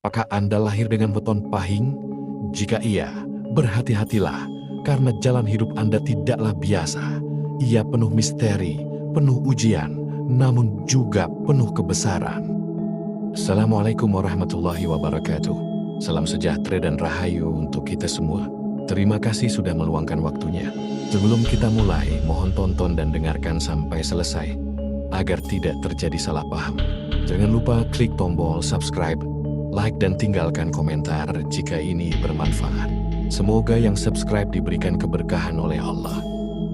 Apakah Anda lahir dengan weton pahing? Jika iya, berhati-hatilah, karena jalan hidup Anda tidaklah biasa. Ia penuh misteri, penuh ujian, namun juga penuh kebesaran. Assalamualaikum warahmatullahi wabarakatuh. Salam sejahtera dan rahayu untuk kita semua. Terima kasih sudah meluangkan waktunya. Sebelum kita mulai, mohon tonton dan dengarkan sampai selesai, agar tidak terjadi salah paham. Jangan lupa klik tombol subscribe, like dan tinggalkan komentar jika ini bermanfaat. Semoga yang subscribe diberikan keberkahan oleh Allah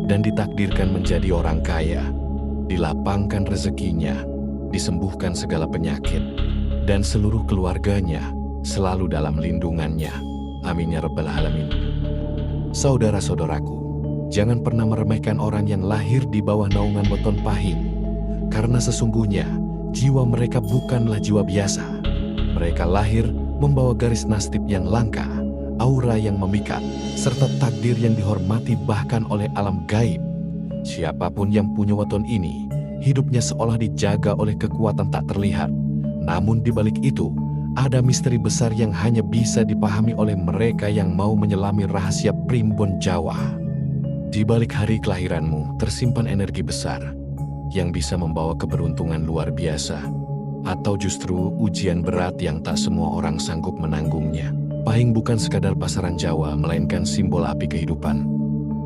dan ditakdirkan menjadi orang kaya, dilapangkan rezekinya, disembuhkan segala penyakit, dan seluruh keluarganya selalu dalam lindungannya. Amin ya rabbal alamin. Saudara-saudaraku, jangan pernah meremehkan orang yang lahir di bawah naungan weton pahing, karena sesungguhnya jiwa mereka bukanlah jiwa biasa. Mereka lahir membawa garis nasib yang langka, aura yang memikat, serta takdir yang dihormati bahkan oleh alam gaib. Siapapun yang punya weton ini, hidupnya seolah dijaga oleh kekuatan tak terlihat. Namun di balik itu, ada misteri besar yang hanya bisa dipahami oleh mereka yang mau menyelami rahasia primbon Jawa. Di balik hari kelahiranmu tersimpan energi besar yang bisa membawa keberuntungan luar biasa, atau justru ujian berat yang tak semua orang sanggup menanggungnya. Pahing bukan sekadar pasaran Jawa, melainkan simbol api kehidupan.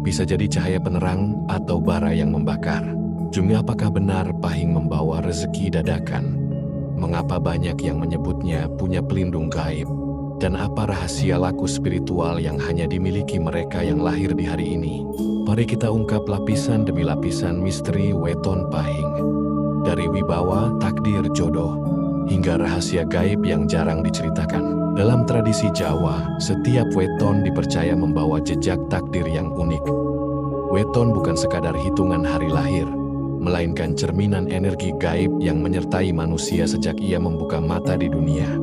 Bisa jadi cahaya penerang atau bara yang membakar. Juga apakah benar pahing membawa rezeki dadakan? Mengapa banyak yang menyebutnya punya pelindung gaib? Dan apa rahasia laku spiritual yang hanya dimiliki mereka yang lahir di hari ini? Mari kita ungkap lapisan demi lapisan misteri weton pahing. Dari wibawa, takdir, jodoh, hingga rahasia gaib yang jarang diceritakan. Dalam tradisi Jawa, setiap weton dipercaya membawa jejak takdir yang unik. Weton bukan sekadar hitungan hari lahir, melainkan cerminan energi gaib yang menyertai manusia sejak ia membuka mata di dunia.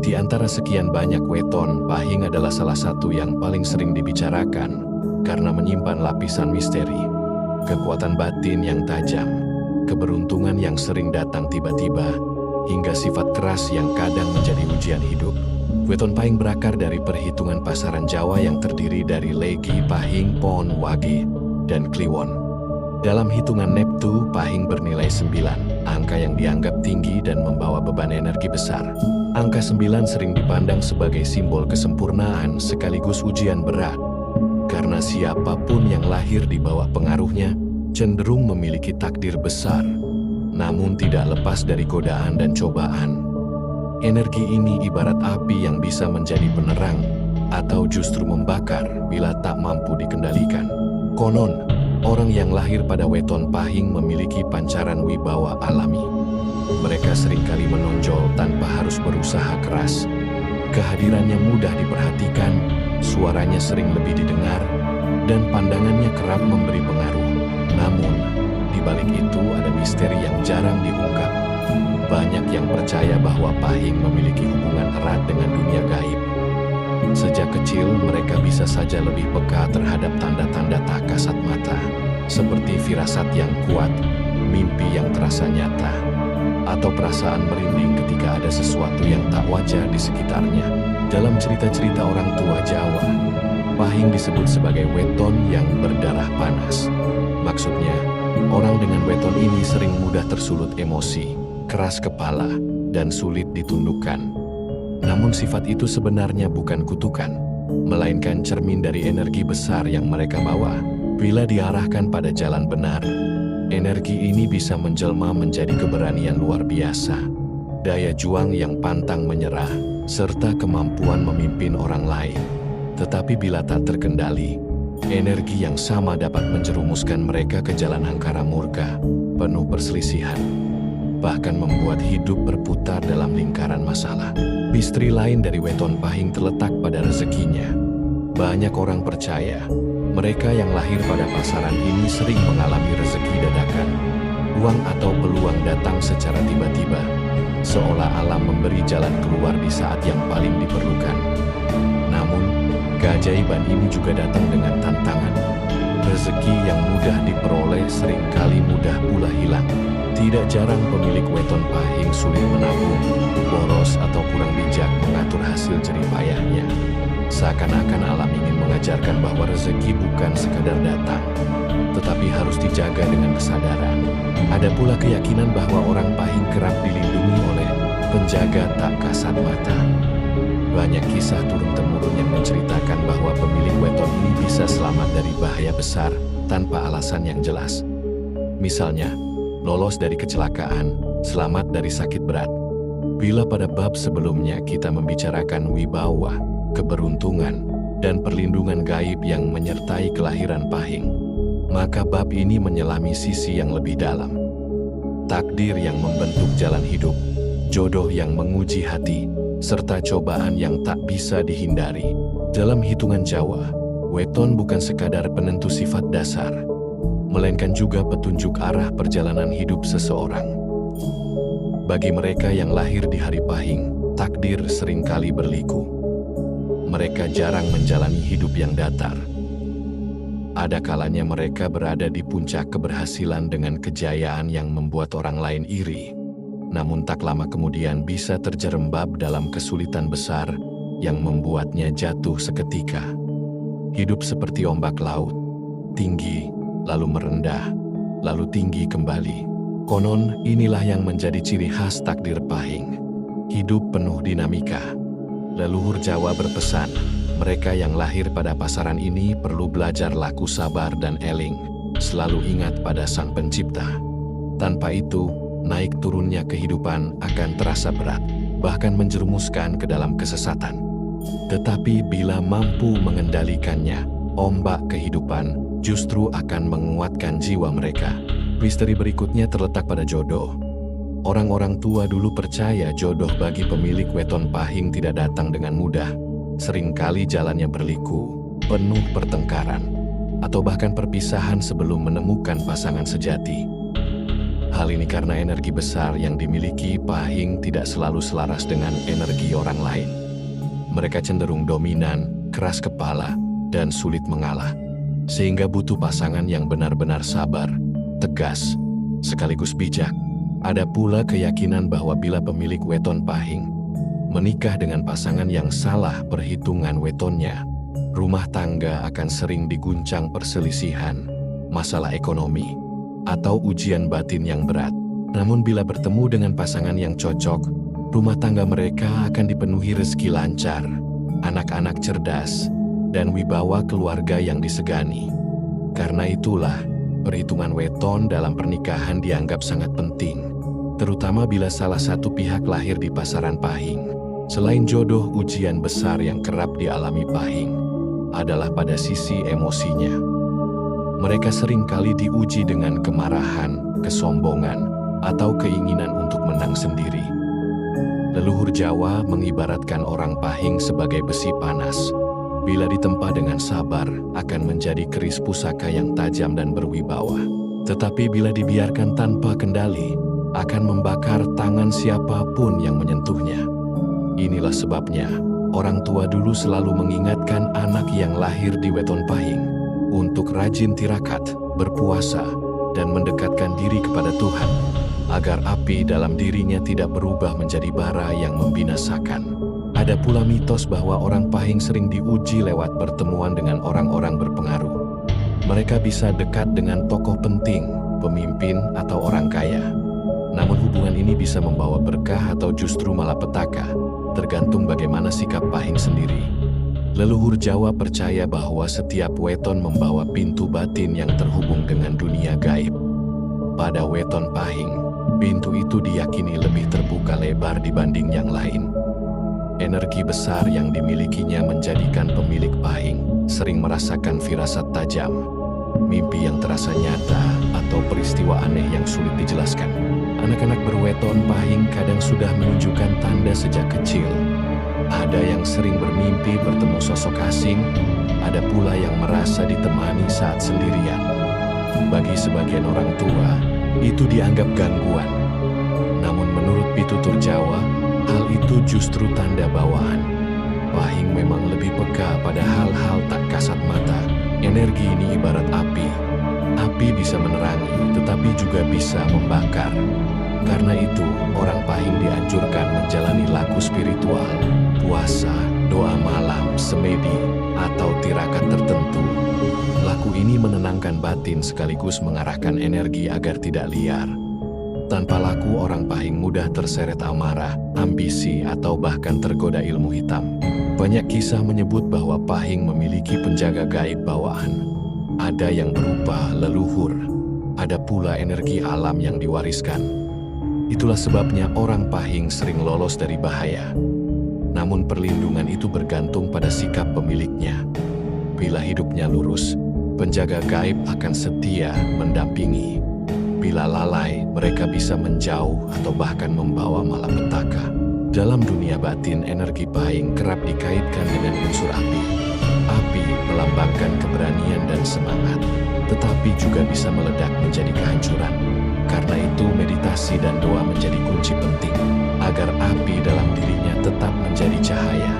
Di antara sekian banyak weton, pahing adalah salah satu yang paling sering dibicarakan karena menyimpan lapisan misteri, kekuatan batin yang tajam, keberuntungan yang sering datang tiba-tiba, hingga sifat keras yang kadang menjadi ujian hidup. Weton pahing berakar dari perhitungan pasaran Jawa yang terdiri dari legi, pahing, pon, wage, dan kliwon. Dalam hitungan Neptu, pahing bernilai 9, angka yang dianggap tinggi dan membawa beban energi besar. Angka 9 sering dipandang sebagai simbol kesempurnaan sekaligus ujian berat, karena siapapun yang lahir di bawah pengaruhnya cenderung memiliki takdir besar, namun tidak lepas dari godaan dan cobaan. Energi ini ibarat api yang bisa menjadi penerang atau justru membakar bila tak mampu dikendalikan. Konon, orang yang lahir pada weton pahing memiliki pancaran wibawa alami. Mereka seringkali menonjol tanpa harus berusaha keras. Kehadirannya mudah diperhatikan, suaranya sering lebih didengar, dan pandangannya kerap memberi pengaruh. Namun, di balik itu ada misteri yang jarang diungkap. Banyak yang percaya bahwa pahing memiliki hubungan erat dengan dunia gaib. Sejak kecil, mereka bisa saja lebih peka terhadap tanda-tanda tak kasat mata, seperti firasat yang kuat, mimpi yang terasa nyata, atau perasaan merinding ketika ada sesuatu yang tak wajar di sekitarnya. Dalam cerita-cerita orang tua Jawa, pahing disebut sebagai weton yang berdarah panas. Maksudnya, orang dengan weton ini sering mudah tersulut emosi, keras kepala, dan sulit ditundukkan. Namun sifat itu sebenarnya bukan kutukan, melainkan cermin dari energi besar yang mereka bawa. Bila diarahkan pada jalan benar, energi ini bisa menjelma menjadi keberanian luar biasa, daya juang yang pantang menyerah, serta kemampuan memimpin orang lain. Tetapi bila tak terkendali, energi yang sama dapat menjerumuskan mereka ke jalan angkara murka, penuh perselisihan, bahkan membuat hidup berputar dalam lingkaran masalah. Misteri lain dari weton pahing terletak pada rezekinya. Banyak orang percaya, mereka yang lahir pada pasaran ini sering mengalami rezeki dadakan. Uang atau peluang datang secara tiba-tiba, seolah alam memberi jalan keluar di saat yang paling diperlukan. Namun, keajaiban ini juga datang dengan tantangan. Rezeki yang mudah diperoleh seringkali mudah pula hilang. Tidak jarang pemilik weton pahing sulit menabung, boros atau kurang bijak, Seakan-akan alam ingin mengajarkan bahwa rezeki bukan sekadar datang, tetapi harus dijaga dengan kesadaran. Ada pula keyakinan bahwa orang pahing kerap dilindungi oleh penjaga tak kasat mata. Banyak kisah turun-temurun yang menceritakan bahwa pemilik weton ini bisa selamat dari bahaya besar tanpa alasan yang jelas. Misalnya, lolos dari kecelakaan, selamat dari sakit berat. Bila pada bab sebelumnya kita membicarakan wibawa, keberuntungan, dan perlindungan gaib yang menyertai kelahiran pahing, maka bab ini menyelami sisi yang lebih dalam. Takdir yang membentuk jalan hidup, jodoh yang menguji hati, serta cobaan yang tak bisa dihindari. Dalam hitungan Jawa, weton bukan sekadar penentu sifat dasar, melainkan juga petunjuk arah perjalanan hidup seseorang. Bagi mereka yang lahir di hari pahing, takdir seringkali berliku. Mereka jarang menjalani hidup yang datar. Ada kalanya mereka berada di puncak keberhasilan dengan kejayaan yang membuat orang lain iri. Namun tak lama kemudian bisa terjerembab dalam kesulitan besar yang membuatnya jatuh seketika. Hidup seperti ombak laut, tinggi, lalu merendah, lalu tinggi kembali. Konon inilah yang menjadi ciri khas takdir pahing. Hidup penuh dinamika. Leluhur Jawa berpesan, mereka yang lahir pada pasaran ini perlu belajar laku sabar dan eling, selalu ingat pada Sang Pencipta. Tanpa itu, naik turunnya kehidupan akan terasa berat, bahkan menjerumuskan ke dalam kesesatan. Tetapi bila mampu mengendalikannya, ombak kehidupan justru akan menguatkan jiwa mereka. Misteri berikutnya terletak pada jodoh. Orang-orang tua dulu percaya jodoh bagi pemilik weton pahing tidak datang dengan mudah. Seringkali jalannya berliku, penuh pertengkaran, atau bahkan perpisahan sebelum menemukan pasangan sejati. Hal ini karena energi besar yang dimiliki pahing tidak selalu selaras dengan energi orang lain. Mereka cenderung dominan, keras kepala, dan sulit mengalah, sehingga butuh pasangan yang benar-benar sabar, tegas, sekaligus bijak. Ada pula keyakinan bahwa bila pemilik weton pahing menikah dengan pasangan yang salah perhitungan wetonnya, rumah tangga akan sering diguncang perselisihan, masalah ekonomi, atau ujian batin yang berat. Namun bila bertemu dengan pasangan yang cocok, rumah tangga mereka akan dipenuhi rezeki lancar, anak-anak cerdas, dan wibawa keluarga yang disegani. Karena itulah, perhitungan weton dalam pernikahan dianggap sangat penting, terutama bila salah satu pihak lahir di pasaran pahing. Selain jodoh, ujian besar yang kerap dialami pahing adalah pada sisi emosinya. Mereka seringkali diuji dengan kemarahan, kesombongan, atau keinginan untuk menang sendiri. Leluhur Jawa mengibaratkan orang pahing sebagai besi panas. Bila ditempa dengan sabar, akan menjadi keris pusaka yang tajam dan berwibawa. Tetapi bila dibiarkan tanpa kendali, akan membakar tangan siapapun yang menyentuhnya. Inilah sebabnya, orang tua dulu selalu mengingatkan anak yang lahir di weton pahing untuk rajin tirakat, berpuasa, dan mendekatkan diri kepada Tuhan, agar api dalam dirinya tidak berubah menjadi bara yang membinasakan. Ada pula mitos bahwa orang pahing sering diuji lewat pertemuan dengan orang-orang berpengaruh. Mereka bisa dekat dengan tokoh penting, pemimpin, atau orang kaya. Namun hubungan ini bisa membawa berkah atau justru malapetaka, tergantung bagaimana sikap pahing sendiri. Leluhur Jawa percaya bahwa setiap weton membawa pintu batin yang terhubung dengan dunia gaib. Pada weton pahing, pintu itu diyakini lebih terbuka lebar dibanding yang lain. Energi besar yang dimilikinya menjadikan pemilik pahing sering merasakan firasat tajam, mimpi yang terasa nyata, atau peristiwa aneh yang sulit dijelaskan. Anak-anak berweton pahing kadang sudah menunjukkan tanda sejak kecil. Ada yang sering bermimpi bertemu sosok asing, ada pula yang merasa ditemani saat sendirian. Bagi sebagian orang tua, itu dianggap gangguan. Namun menurut pitutur Jawa, hal itu justru tanda bawaan. Pahing memang lebih peka pada hal-hal tak kasat mata. Energi ini ibarat api. Api bisa menerangi, tetapi juga bisa membakar. Karena itu, orang pahing dianjurkan menjalani laku spiritual, puasa, doa malam, dalam semedi atau tirakat tertentu. Laku ini menenangkan batin sekaligus mengarahkan energi agar tidak liar. Tanpa laku, orang Pahing mudah terseret amarah, ambisi, atau bahkan tergoda ilmu hitam. Banyak kisah menyebut bahwa Pahing memiliki penjaga gaib bawaan. Ada yang berupa leluhur, ada pula energi alam yang diwariskan. Itulah sebabnya orang Pahing sering lolos dari bahaya. Namun perlindungan itu bergantung pada sikap pemiliknya. Bila hidupnya lurus, penjaga gaib akan setia mendampingi. Bila lalai, mereka bisa menjauh atau bahkan membawa malapetaka. Dalam dunia batin, energi Pahing kerap dikaitkan dengan unsur api. Api melambangkan keberanian dan semangat, tetapi juga bisa meledak menjadi kehancuran. Karena itu, meditasi dan doa menjadi kunci penting, agar api dalam dirinya tetap menjadi cahaya,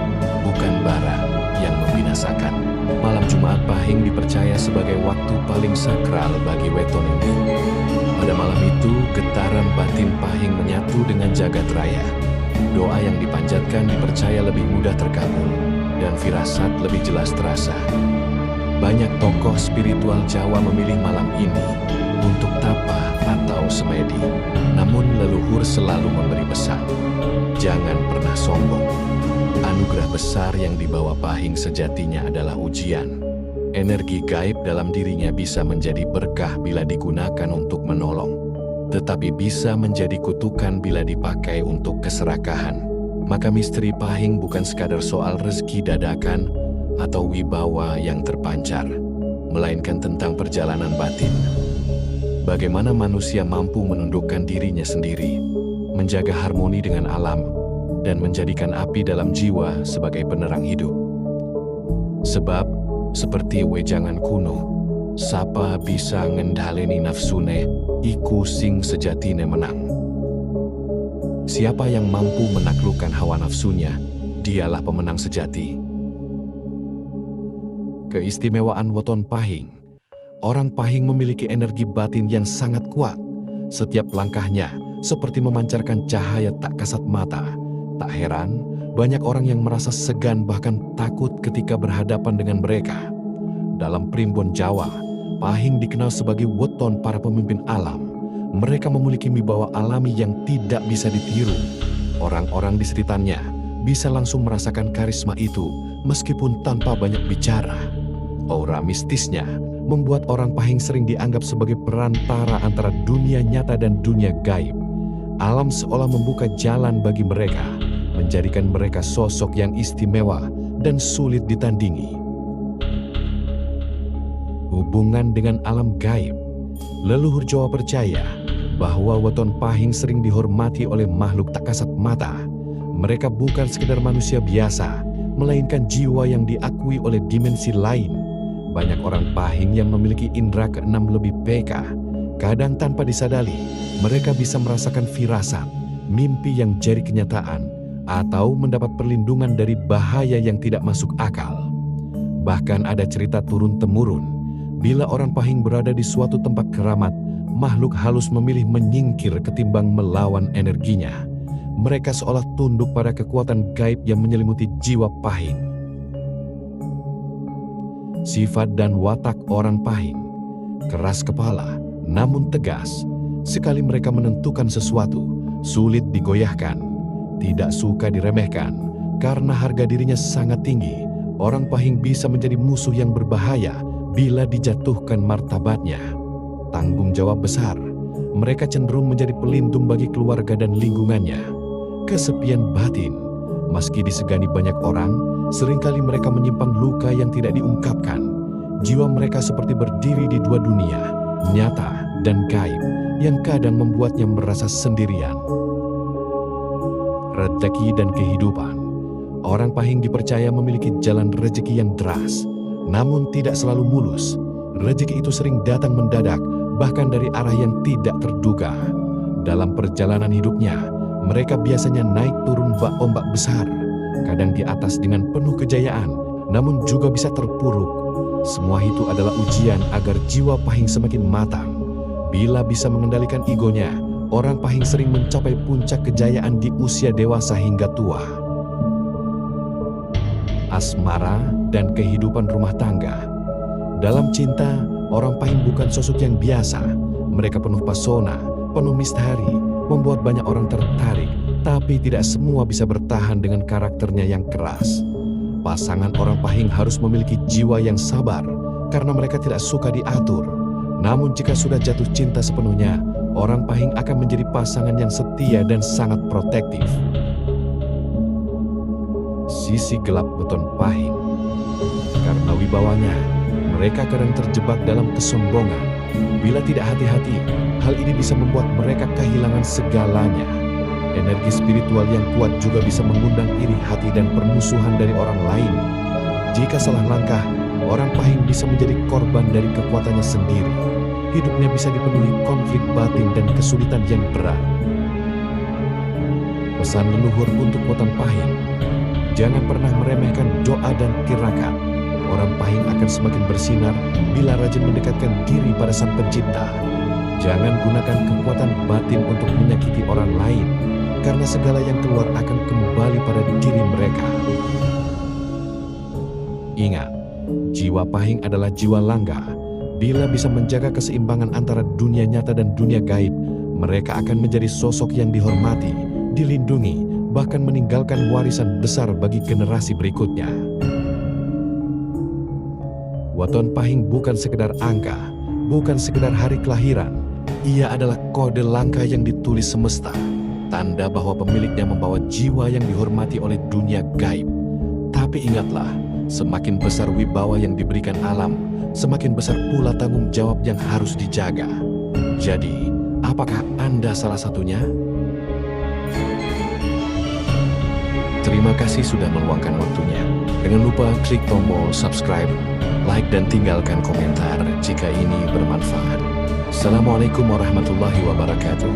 bukan bara yang membinasakan. Malam Jumat Pahing dipercaya sebagai waktu paling sakral bagi weton ini. Pada malam itu, getaran batin Pahing menyatu dengan jagat raya. Doa yang dipanjatkan dipercaya lebih mudah terkabul, dan firasat lebih jelas terasa. Banyak tokoh spiritual Jawa memilih malam ini untuk tapa atau semedi. Namun leluhur selalu memberi pesan, jangan pernah sombong. Anugerah besar yang dibawa Pahing sejatinya adalah ujian. Energi gaib dalam dirinya bisa menjadi berkah bila digunakan untuk menolong, tetapi bisa menjadi kutukan bila dipakai untuk keserakahan. Maka misteri Pahing bukan sekadar soal rezeki dadakan atau wibawa yang terpancar, melainkan tentang perjalanan batin. Bagaimana manusia mampu menundukkan dirinya sendiri, menjaga harmoni dengan alam, dan menjadikan api dalam jiwa sebagai penerang hidup. Sebab, seperti wejangan kuno, sapa bisa ngendhaleni nafsune, iku sing sejatine menang. Siapa yang mampu menaklukkan hawa nafsunya, dialah pemenang sejati. Keistimewaan weton Pahing. Orang Pahing memiliki energi batin yang sangat kuat. Setiap langkahnya seperti memancarkan cahaya tak kasat mata. Tak heran, banyak orang yang merasa segan bahkan takut ketika berhadapan dengan mereka. Dalam primbon Jawa, Pahing dikenal sebagai weton para pemimpin alam. Mereka memiliki wibawa alami yang tidak bisa ditiru. Orang-orang di sekitarnya bisa langsung merasakan karisma itu meskipun tanpa banyak bicara. Aura mistisnya membuat orang Pahing sering dianggap sebagai perantara antara dunia nyata dan dunia gaib. Alam seolah membuka jalan bagi mereka, menjadikan mereka sosok yang istimewa dan sulit ditandingi. Hubungan dengan alam gaib. Leluhur Jawa percaya bahwa weton Pahing sering dihormati oleh makhluk tak kasat mata. Mereka bukan sekedar manusia biasa, melainkan jiwa yang diakui oleh dimensi lain. Banyak orang Pahing yang memiliki indera keenam lebih peka. Kadang tanpa disadari, mereka bisa merasakan firasat, mimpi yang jadi kenyataan, atau mendapat perlindungan dari bahaya yang tidak masuk akal. Bahkan ada cerita turun-temurun, bila orang Pahing berada di suatu tempat keramat, makhluk halus memilih menyingkir ketimbang melawan energinya. Mereka seolah tunduk pada kekuatan gaib yang menyelimuti jiwa Pahing. Sifat dan watak orang Pahing. Keras kepala, namun tegas. Sekali mereka menentukan sesuatu, sulit digoyahkan. Tidak suka diremehkan, karena harga dirinya sangat tinggi. Orang Pahing bisa menjadi musuh yang berbahaya bila dijatuhkan martabatnya. Tanggung jawab besar. Mereka cenderung menjadi pelindung bagi keluarga dan lingkungannya. Kesepian batin. Meski disegani banyak orang, seringkali mereka menyimpan luka yang tidak diungkapkan. Jiwa mereka seperti berdiri di dua dunia, nyata dan gaib, yang kadang membuatnya merasa sendirian. Rezeki dan kehidupan. Orang Pahing dipercaya memiliki jalan rezeki yang deras, namun tidak selalu mulus. Rezeki itu sering datang mendadak, bahkan dari arah yang tidak terduga. Dalam perjalanan hidupnya, mereka biasanya naik turun bak ombak besar, kadang di atas dengan penuh kejayaan, namun juga bisa terpuruk. Semua itu adalah ujian agar jiwa Pahing semakin matang. Bila bisa mengendalikan egonya, orang Pahing sering mencapai puncak kejayaan di usia dewasa hingga tua. asmara, dan kehidupan rumah tangga. Dalam cinta, orang Pahing bukan sosok yang biasa. Mereka penuh pesona, penuh misteri, membuat banyak orang tertarik, tapi tidak semua bisa bertahan dengan karakternya yang keras. Pasangan orang Pahing harus memiliki jiwa yang sabar, karena mereka tidak suka diatur. Namun jika sudah jatuh cinta sepenuhnya, orang Pahing akan menjadi pasangan yang setia dan sangat protektif. Sisi gelap weton Pahing. Karena wibawanya, mereka kadang terjebak dalam kesombongan. Bila tidak hati-hati, hal ini bisa membuat mereka kehilangan segalanya. Energi spiritual yang kuat juga bisa mengundang iri hati dan permusuhan dari orang lain. Jika salah langkah, orang Pahing bisa menjadi korban dari kekuatannya sendiri. Hidupnya bisa dipenuhi konflik batin dan kesulitan yang berat. Pesan leluhur untuk weton Pahing: jangan pernah meremehkan doa dan tirakat. Orang Pahing akan semakin bersinar bila rajin mendekatkan diri pada Sang Pencipta. Jangan gunakan kekuatan batin untuk menyakiti orang lain, karena segala yang keluar akan kembali pada diri mereka. Ingat, jiwa Pahing adalah jiwa langga. Bila bisa menjaga keseimbangan antara dunia nyata dan dunia gaib, mereka akan menjadi sosok yang dihormati, dilindungi, bahkan meninggalkan warisan besar bagi generasi berikutnya. Weton Pahing bukan sekedar angka, bukan sekedar hari kelahiran. Ia adalah kode langkah yang ditulis semesta, tanda bahwa pemiliknya membawa jiwa yang dihormati oleh dunia gaib. Tapi ingatlah, semakin besar wibawa yang diberikan alam, semakin besar pula tanggung jawab yang harus dijaga. Jadi, apakah Anda salah satunya? Terima kasih sudah meluangkan waktunya. Jangan lupa klik tombol subscribe, like, dan tinggalkan komentar jika ini bermanfaat. Assalamualaikum warahmatullahi wabarakatuh.